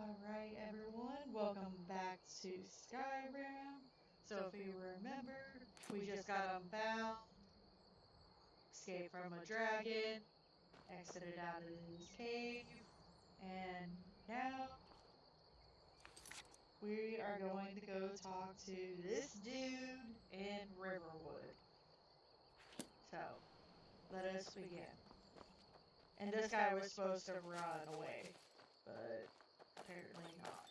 Alright, everyone, welcome back to Skyrim. So, if you remember, we just got unbound, escaped from a dragon, exited out of this cave, and now we are going to go talk to this dude in Riverwood. So, let us begin. And this guy was supposed to run away, but apparently not.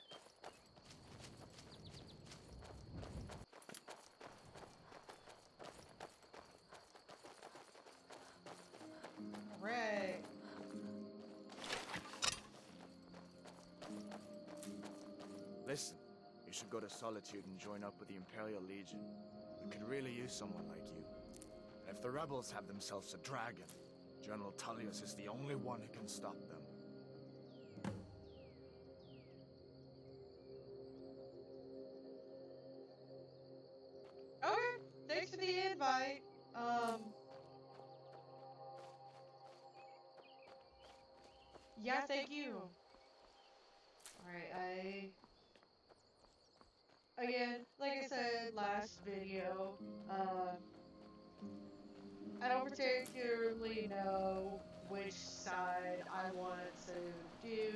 Alright. Listen, you should go to Solitude and join up with the Imperial Legion. We could really use someone like you. And if the rebels have themselves a dragon, General Tullius is the only one who can stop them. Okay, thanks for the invite. Yeah, thank you. Alright, again, like I said last video, I don't particularly know which side I want to do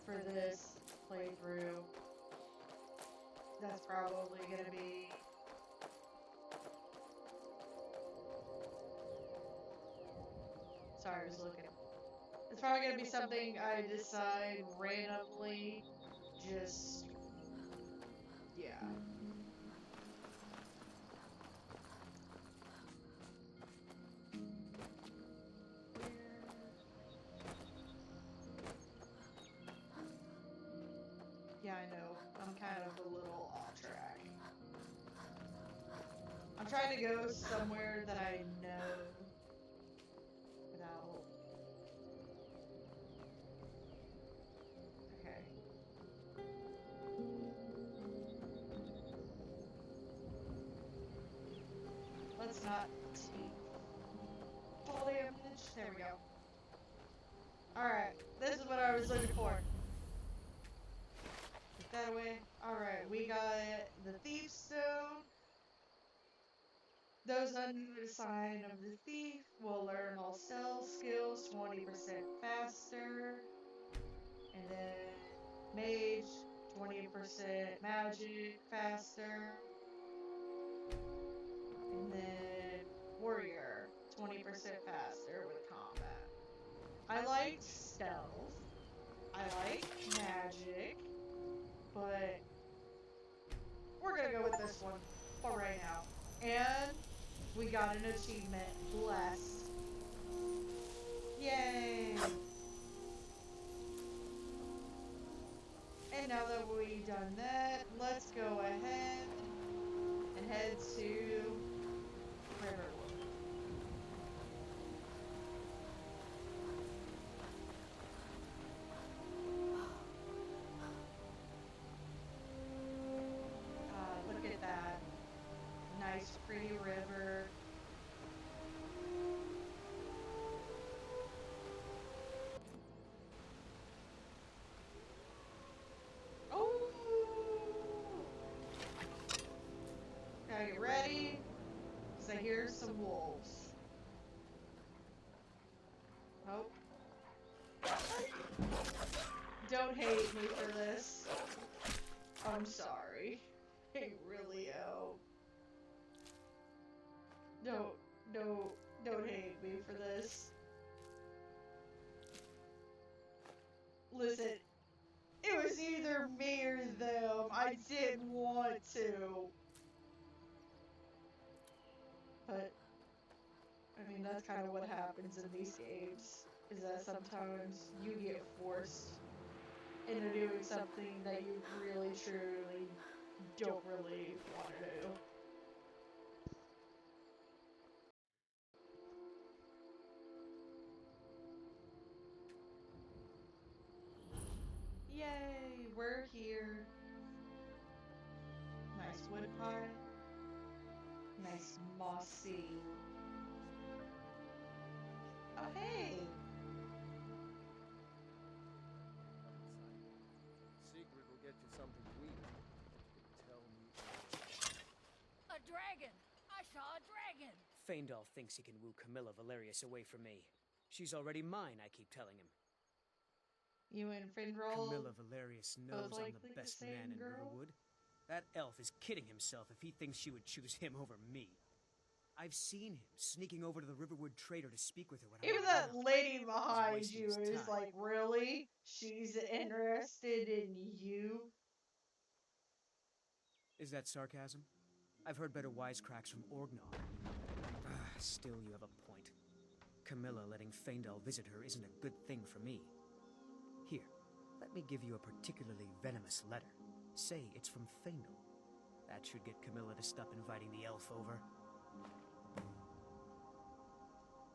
for this playthrough. That's probably gonna be sorry, I was looking. It's probably gonna be something I decide randomly. Just yeah. Yeah, I know. I'm kind of a little off track. I'm trying to go somewhere that I know without. Okay. Let's not take fall damage. There we go. Alright, this is what I was looking for. Put that away. Alright, we got the Thief Stone. Those under the sign of the thief will learn all stealth skills 20% faster. And then Mage, 20% magic faster. And then Warrior, 20% faster with combat. I like stealth. I like magic. But we're gonna go with this one for right now. And we got an achievement. Blessed. Yay! And now that we've done that, let's go ahead and head to Riverwood. Look at that. Nice, pretty river. Oh! Gotta get ready, because I hear some wolves. Oh. Don't hate me for this. I'm sorry. I really am. Don't hate me for this. Listen, it was either me or them. I didn't want to. But, I mean, that's kind of what happens in these games. Is that sometimes you get forced into doing something that you really, truly don't really want to do. Yay, we're here. Nice wood pile. Nice mossy. Oh, hey! something weird, you could tell me earlier. A dragon! I saw a dragon! Faendal thinks he can woo Camilla Valerius away from me. She's already mine, I keep telling him. You and Finral Camilla Valerius knows I'm likely the the best same man in girl? Riverwood. That elf is kidding himself if he thinks she would choose him over me. I've seen him sneaking over to the Riverwood trader to speak with her when I Even was that around. lady behind wasting you his is time. like, really? She's interested in you? Is that sarcasm? I've heard better wisecracks from Orgnar. Still, you have a point. Camilla letting Faendal visit her isn't a good thing for me. Here, let me give you a particularly venomous letter. Say it's from Faendal. That should get Camilla to stop inviting the elf over.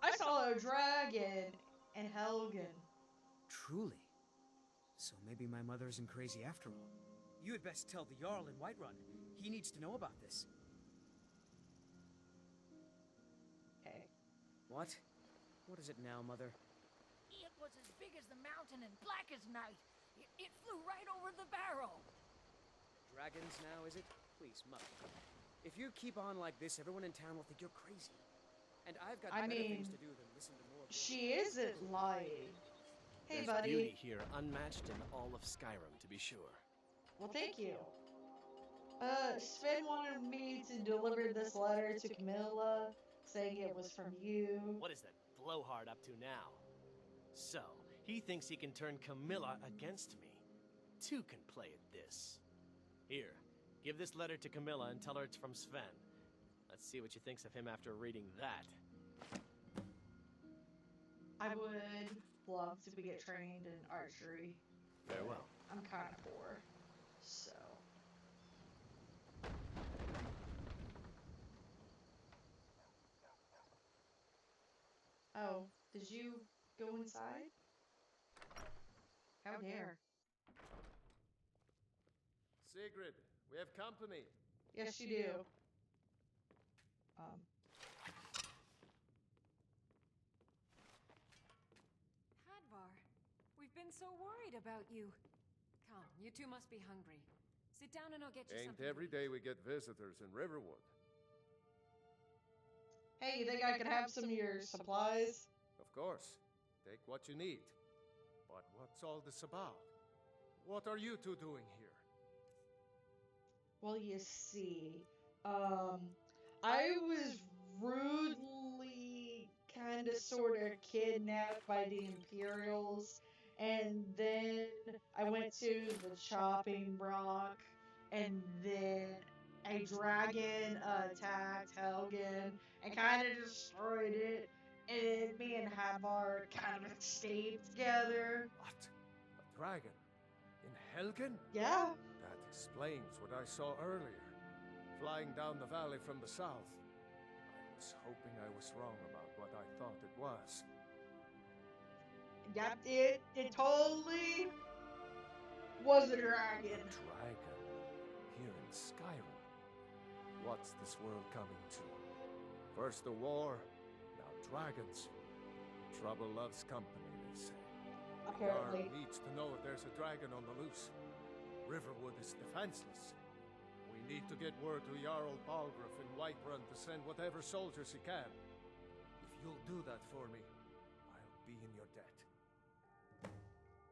I saw a dragon in Helgen. Truly? So maybe my mother isn't crazy after all. You had best tell the Jarl in Whiterun. He needs to know about this. Okay. What? What is it now, Mother? It was as big as the mountain and black as night. It flew right over the barrel. Dragons now, is it? Please, Mother. If you keep on like this, everyone in town will think you're crazy. And I've got better things to do than listen to more. She isn't lying. Hey, There's buddy. beauty here unmatched in all of Skyrim, to be sure. Well, thank you. Sven wanted me to deliver this letter to Camilla, saying it was from you. What is that blowhard up to now? So, he thinks he can turn Camilla against me. Two can play at this. Here, give this letter to Camilla and tell her it's from Sven. Let's see what she thinks of him after reading that. I would love to get trained in archery. Very well. I'm kind of poor, so. Oh, did you go inside? How dare. Sigrid, we have company. Yes, you do. Hadvar, we've been so worried about you. Come, you two must be hungry. Sit down and I'll get you Ain't something. every day we get visitors in Riverwood. Hey, you think I could have some of your supplies? Of course. Take what you need. But what's all this about? What are you two doing here? Well, you see, I was rudely kind of sort of kidnapped by the Imperials, and then I went to the chopping block, and then a dragon attacked Helgen and kind of destroyed it, and me and Hadvar kind of escaped together. What? A dragon? In Helgen? Yeah. That explains what I saw earlier. Flying down the valley from the south. I was hoping I was wrong about what I thought it was. Yep, it totally was a dragon. Dragon? Here in Skyrim? What's this world coming to? First a war, now dragons. Trouble loves company, they say. Apparently. Jarl needs to know if there's a dragon on the loose. Riverwood is defenseless. We need to get word to Jarl Balgruuf in Whiterun to send whatever soldiers he can. If you'll do that for me, I'll be in your debt.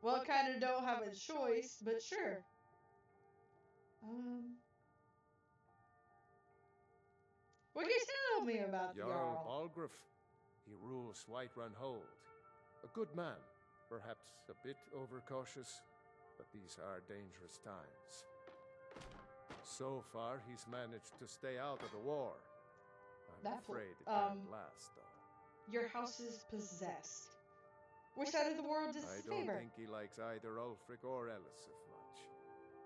Well, kind of don't have a choice, but sure. What can you tell me about the Jarl Jarl? Balgruuf. He rules Whiterun Hold. A good man, perhaps a bit overcautious, but these are dangerous times. So far, he's managed to stay out of the war. I'm That fl- afraid it can't last, though. Your house is possessed. Which side of the world does I this don't favor? think he likes either Ulfric or Elisif much.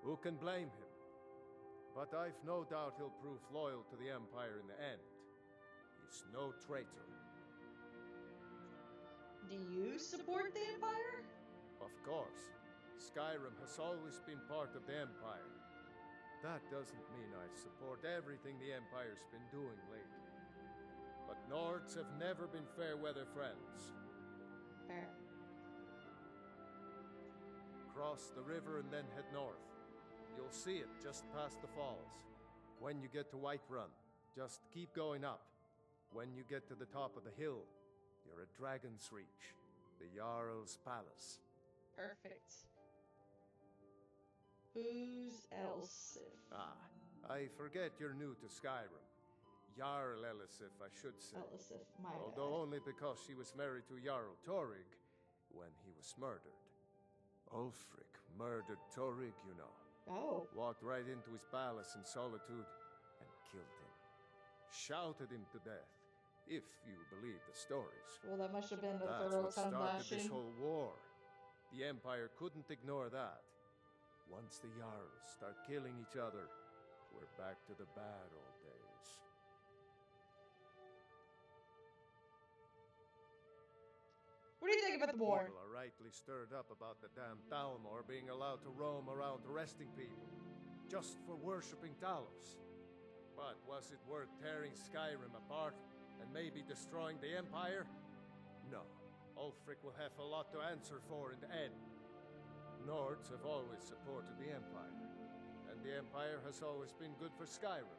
Who can blame him? But I've no doubt he'll prove loyal to the Empire in the end. He's no traitor. Do you support the Empire? Of course. Skyrim has always been part of the Empire. That doesn't mean I support everything the Empire's been doing lately. But Nords have never been fair-weather friends. Fair. Cross the river and then head north. You'll see it just past the falls. When you get to Whiterun, just keep going up. When you get to the top of the hill, you're at Dragon's Reach, the Jarl's palace. Perfect. Who's Elsif? Ah, I forget you're new to Skyrim. Jarl Elisif, I should say. Elsif, my Although bad. only because she was married to Jarl Torig when he was murdered. Ulfric murdered Torig, you know. Oh. Walked right into his palace in solitude and killed him. Shouted him to death, if you believe the stories. Well, that must have been a That's thorough what tongue started this lashing. whole war. The Empire couldn't ignore that. Once the Jarls start killing each other, we're back to the bad old days. What do you think about the war? People are rightly stirred up about the damn Thalmor being allowed to roam around arresting people, just for worshipping Talos. But was it worth tearing Skyrim apart and maybe destroying the Empire? No. Ulfric will have a lot to answer for in the end. Nords have always supported the Empire, and the Empire has always been good for Skyrim.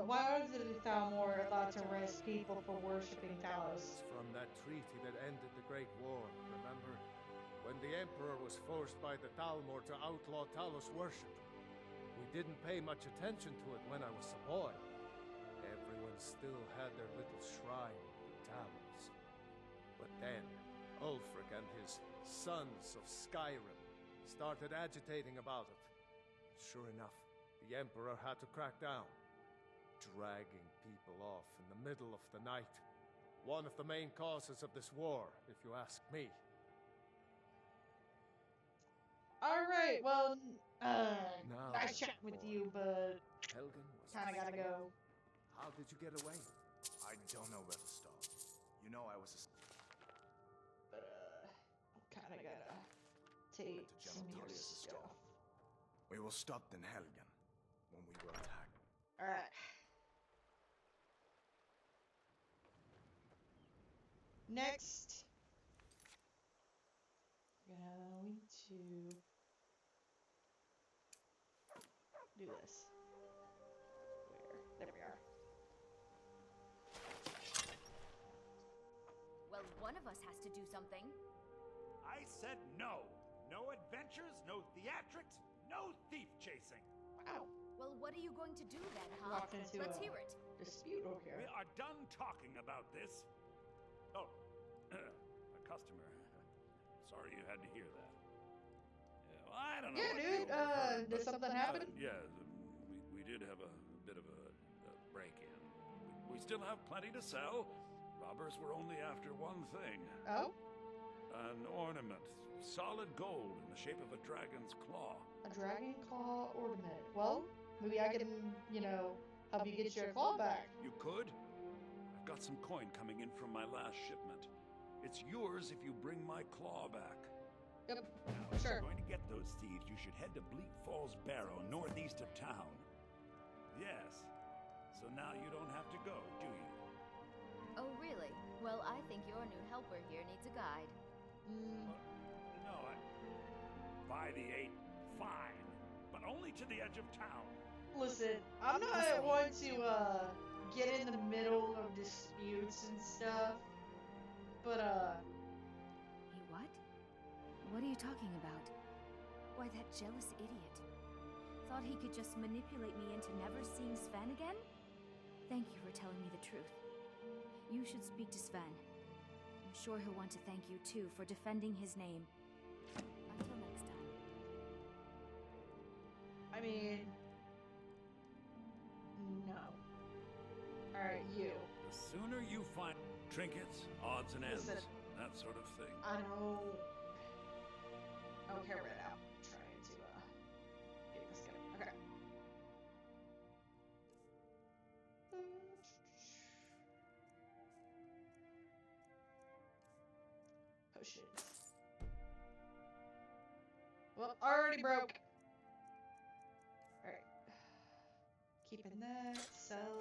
Why was the Thalmor allowed to arrest people for worshipping Talos? It's from that treaty that ended the Great War, remember? When the Emperor was forced by the Thalmor to outlaw Talos worship. We didn't pay much attention to it when I was a boy. Everyone still had their little shrine to Talos. But then, Ulfric and his Sons of Skyrim started agitating about it. Sure enough, the Emperor had to crack down. Dragging people off in the middle of the night. One of the main causes of this war, if you ask me. Alright, well, Now nice then, chatting with boy. you, but Helgen was kinda gotta go. How did you get away? I don't know where to start. You know I was a But, kinda gotta take to some General of your Tullius' stuff. store. We were stopped in Helgen when we were attacked. Alright. Next, going to do this. Where? There we are. Well, one of us has to do something. I said no. No adventures, no theatrics, no thief chasing. Wow. Well, what are you going to do then, huh? Walked into Let's a hear it. dispute over We here. are done talking about this. Oh, a customer. Sorry you had to hear that. Yeah, well, I don't know. Yeah, what dude, you overheard, did but, something happen? Yeah, we did have a bit of a break-in. We still have plenty to sell. Robbers were only after one thing. Oh? An ornament. Solid gold in the shape of a dragon's claw. A dragon claw ornament. Well, maybe I can, help you get your claw back. You could? I've got some coin coming in from my last shipment. It's yours if you bring my claw back. Yep, Now, if sure. you're going to get those thieves, you should head to Bleak Falls Barrow, northeast of town. Yes. So now you don't have to go, do you? Oh, really? Well, I think your new helper here needs a guide. No, By the 8, fine. But only to the edge of town. Listen, I'm not one to, get in the middle of disputes and stuff, but, Hey, what? What are you talking about? Why, that jealous idiot. Thought he could just manipulate me into never seeing Sven again? Thank you for telling me the truth. You should speak to Sven. I'm sure he'll want to thank you, too, for defending his name. Until next time. I mean, no. Alright, you. The sooner you find trinkets, odds and ends, Listen. that sort of thing. I don't care right now. I'm trying to, get this going. Okay. Potions. Well, already broke. Alright. Keeping that. Sell.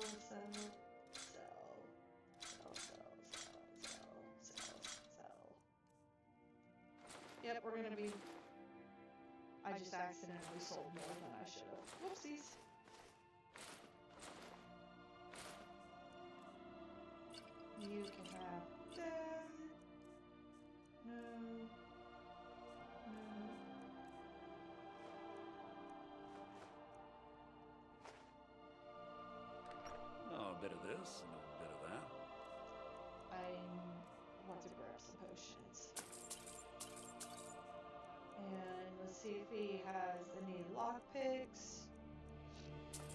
just accidentally sold more than I should have. Whoopsies. You can have that. No. No. Oh, a bit of this and a bit of that. I want to grab some potions. And let's see if he has any lockpicks.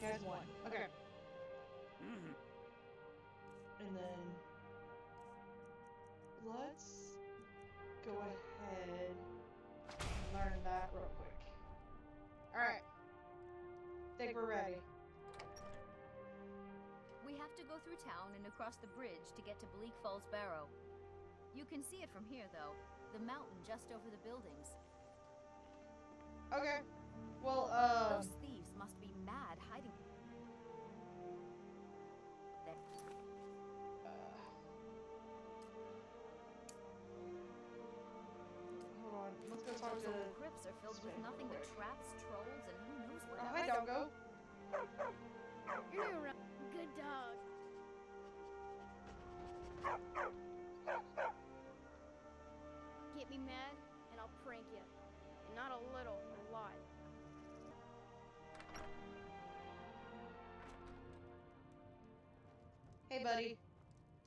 He has one. Okay. Mm-hmm. And then let's go ahead and learn that real quick. Alright. Think we're ready. We have to go through town and across the bridge to get to Bleak Falls Barrow. You can see it from here, though. The mountain just over the buildings. Okay. Well, Those thieves must be mad hiding there. Hold on. Let's go talk Those to... old crypts are filled with nothing but traps, trolls, and who knows what Oh, else. hi, doggo. You're new around. Good dog. Get me mad, and I'll prank you. And not a little, a lot. Hey, buddy.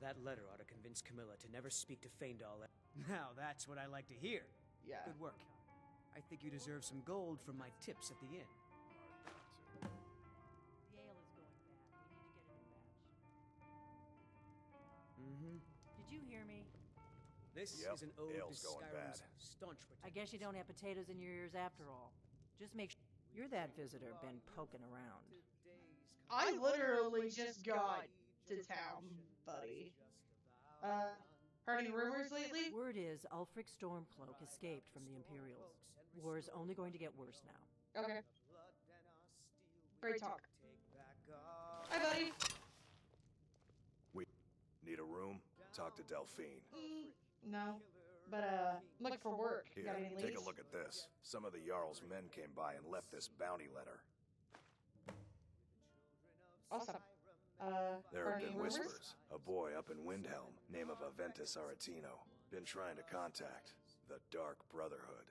That letter ought to convince Camilla to never speak to Faendal. Now that's what I like to hear. Yeah. Good work. I think you deserve some gold from my tips at the inn. The ale is going bad. We need to get a new batch. Mm-hmm. Did you hear me? This Yep, is an ode ale's to going Skyrim's bad. staunch protectors. I guess you don't have potatoes in your ears after all. Just make sure you're that visitor been poking around. I literally just got to town, buddy. Heard any rumors lately? Word is Ulfric Stormcloak escaped from the Imperials. War's only going to get worse now. Okay. Great talk. Hi, buddy. We need a room? Talk to Delphine. No. But, I'm looking for work. Here, Got any leads? take a look at this. Some of the Jarl's men came by and left this bounty letter. Awesome. There heard have any been rumors? whispers. A boy up in Windhelm, name of Aventus Aretino, been trying to contact the Dark Brotherhood.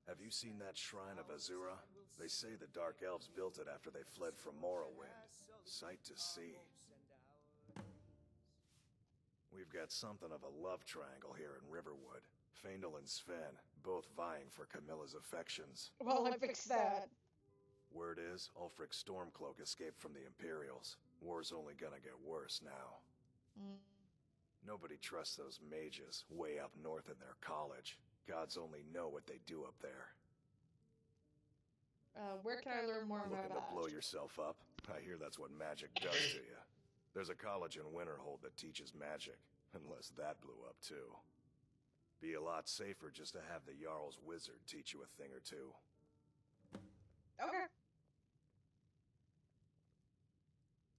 Have you seen that shrine of Azura? They say the Dark Elves built it after they fled from Morrowind. Sight to see. We've got something of a love triangle here in Riverwood. Faendal and Sven, both vying for Camilla's affections. Well, I fixed that. Word is, Ulfric Stormcloak escaped from the Imperials. War's only gonna get worse now. Nobody trusts those mages way up north in their college. Gods only know what they do up there. Where can I learn more about Looking to that? blow yourself up? I hear that's what magic does to you. There's a college in Winterhold that teaches magic, unless that blew up too. Be a lot safer just to have the Jarl's wizard teach you a thing or two. Okay.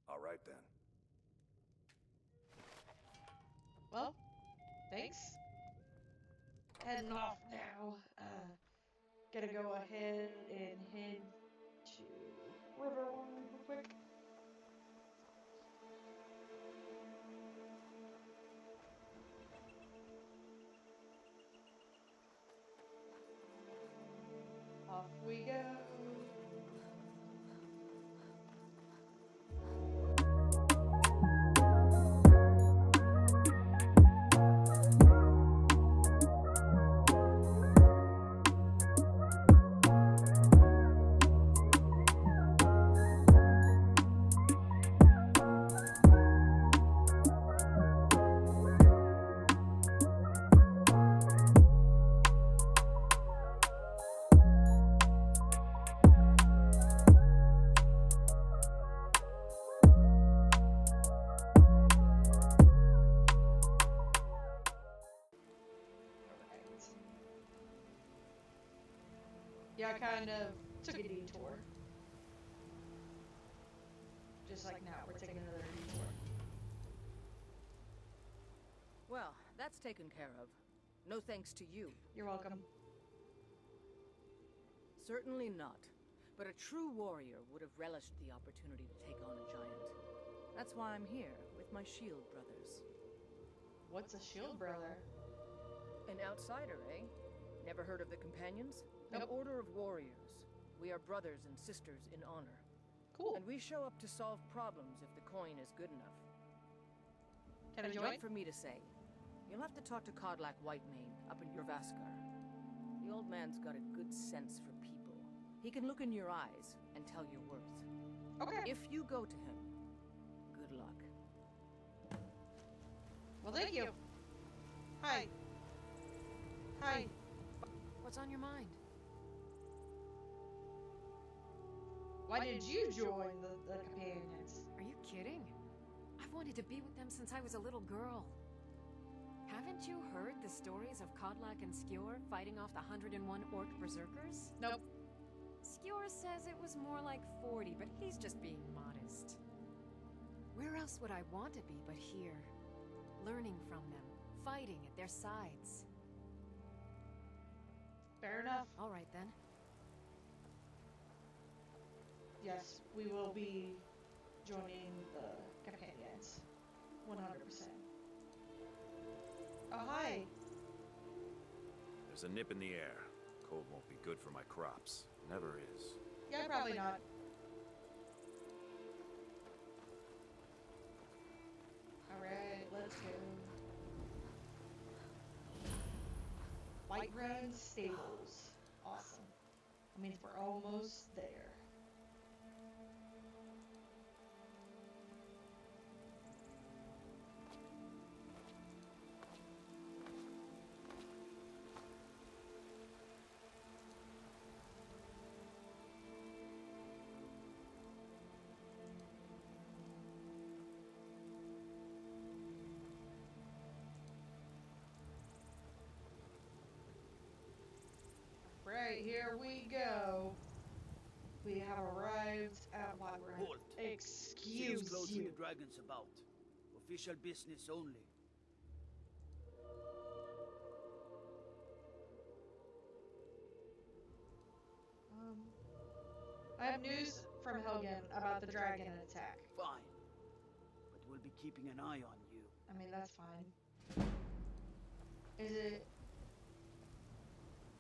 All right then. Well, thanks. Heading off now. Gotta go ahead and head to Riverwood real quick. Off we go. Yeah, I kind of took a detour. Just like now, we're taking another detour. Well, that's taken care of. No thanks to you. You're welcome. Certainly not. But a true warrior would have relished the opportunity to take on a giant. That's why I'm here, with my shield brothers. What's a shield brother? An outsider, eh? Never heard of the Companions? Nope. An order of warriors. We are brothers and sisters in honor. Cool. And we show up to solve problems if the coin is good enough. Can I join? Not for me to say. You'll have to talk to Kodlak Whitemane up in Jorvaskar. The old man's got a good sense for people. He can look in your eyes and tell your worth. Okay. If you go to him, good luck. Well, thank you. Hi. Hi. What's on your mind? Why did you join the companions? Are you kidding? I've wanted to be with them since I was a little girl. Haven't you heard the stories of Kodlak and Skjor fighting off the 101 orc berserkers? Nope. Skjor says it was more like 40, but he's just being modest. Where else would I want to be but here? Learning from them, fighting at their sides. Fair enough. All right then. Yes, we will be joining the companions. 100%. Oh, hi. There's a nip in the air. Cold won't be good for my crops. Never is. Yeah, probably not. Alright, let's go. Whiterun Stables. Awesome. That means we're almost there. Right, here we go. We have arrived at Whiterun. Halt. Excuse Seems close you. with the dragons about. Official business only. I have news from Helgen about the dragon attack. Fine. But we'll be keeping an eye on you. I mean, that's fine.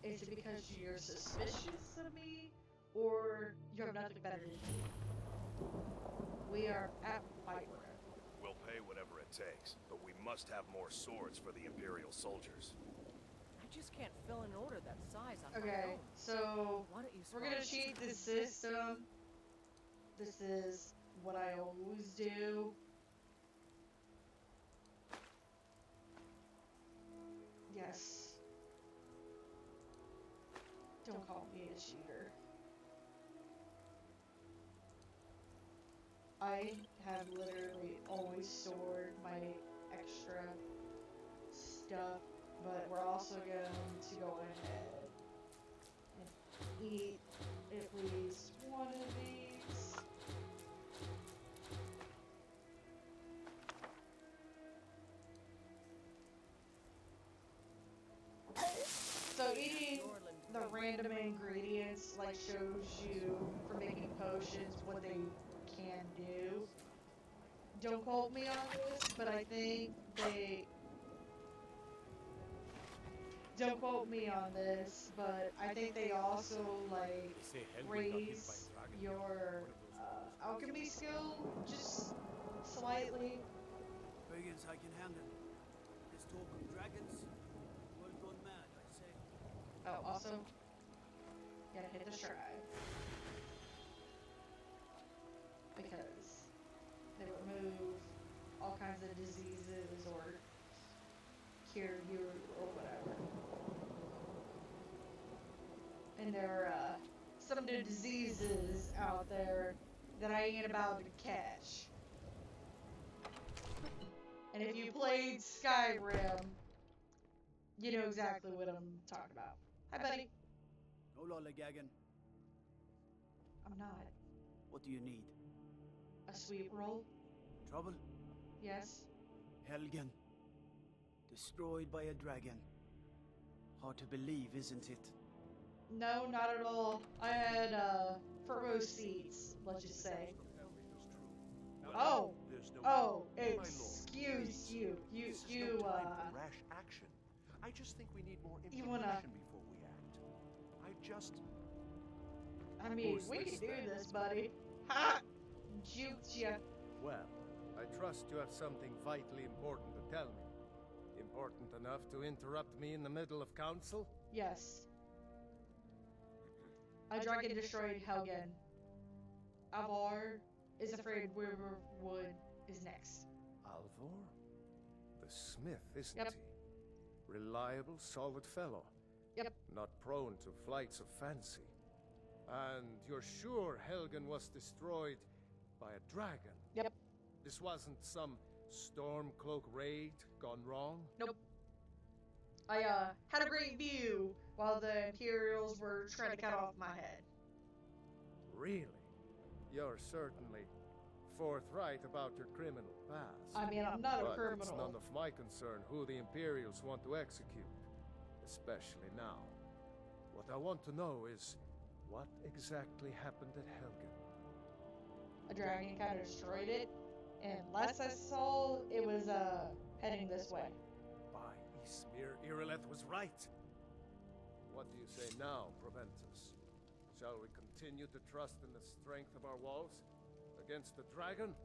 Is it because you're suspicious of me, or you have nothing better to do? We are at Whiterun. We'll pay whatever it takes, but we must have more swords for the Imperial soldiers. I just can't fill an order that size on my Okay, own. so Why don't you we're gonna sponsor cheat the system. This is what I always do. Yes. Don't call me a cheater. I have literally always stored my extra stuff, but we're also going to go ahead and eat at least one of these. So eating the random ingredients like shows you for making potions what they can do. Don't quote me on this, but I think they don't quote me on this, but I think they also like raise your alchemy skill just slightly. Brigands I can handle. This talk of dragons, well gone mad, I say. Oh, also, gotta hit the shrine. Because they remove all kinds of diseases or cure you or whatever. And there are some new diseases out there that I ain't about to catch. And if you played Skyrim, you know exactly what I'm talking about. Hi, buddy. No lollygagging. I'm not. What do you need? A sweet roll? Trouble? Yes. Helgen. Destroyed by a dragon. Hard to believe, isn't it? No, not at all. I had furbo seats, let's just say. Oh, excuse you. This is no time for rash action. I just think we need more information before we act. I mean, we can do this, buddy. Ha! Juked ya. Well, I trust you have something vitally important to tell me. Important enough to interrupt me in the middle of council? Yes. A dragon destroyed Helgen. Alvar is afraid Riverwood is next. Alvor? The smith, isn't he? Reliable, solid fellow. Yep. Not prone to flights of fancy. And you're sure Helgen was destroyed by a dragon? Yep. This wasn't some Stormcloak raid gone wrong? Nope. I had a great view while the Imperials were trying to cut off my head. Really? You're certainly forthright about your criminal past. I mean, I'm not a criminal. It's none of my concern who the Imperials want to execute, especially now. What I want to know is, what exactly happened at Helgen? A dragon kind of destroyed it, and last I saw, it was heading this way. By Ysmir, Irileth was right. What do you say now, Proventus? Shall we continue to trust in the strength of our walls against the dragon?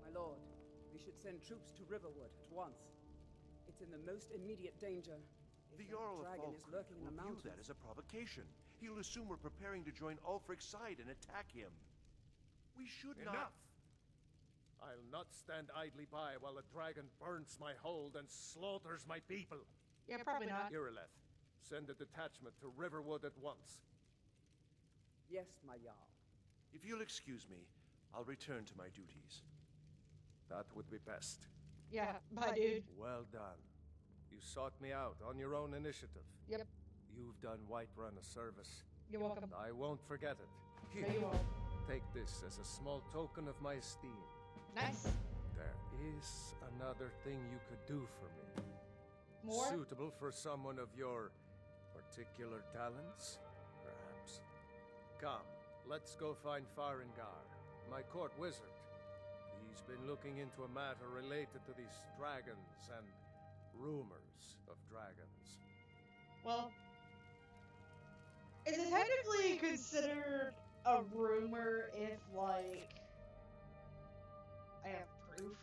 My lord, we should send troops to Riverwood at once. It's in the most immediate danger. The Jarl of dragon is lurking in the will view mountains. that as a provocation. He'll assume we're preparing to join Ulfric's side and attack him. We should Enough! I'll not stand idly by while the dragon burns my hold and slaughters my people. Yeah, probably not. Irileth, send a detachment to Riverwood at once. Yes, my Jarl. If you'll excuse me, I'll return to my duties. That would be best. Yeah, bye, dude. Well done. You sought me out on your own initiative. Yep. You've done Whiterun a service. You're welcome. I won't forget it. No, you won't. Take this as a small token of my esteem. Nice. There is another thing you could do for me. More? Suitable for someone of your particular talents, perhaps. Come, let's go find Farengar, my court wizard. He's been looking into a matter related to these dragons and rumors of dragons. Well, is it technically considered a rumor if, like, I have proof?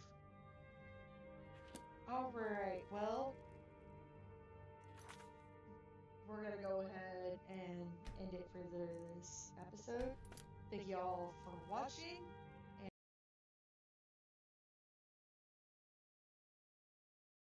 Alright, well, we're gonna go ahead and end it for this episode. Thank you all for watching.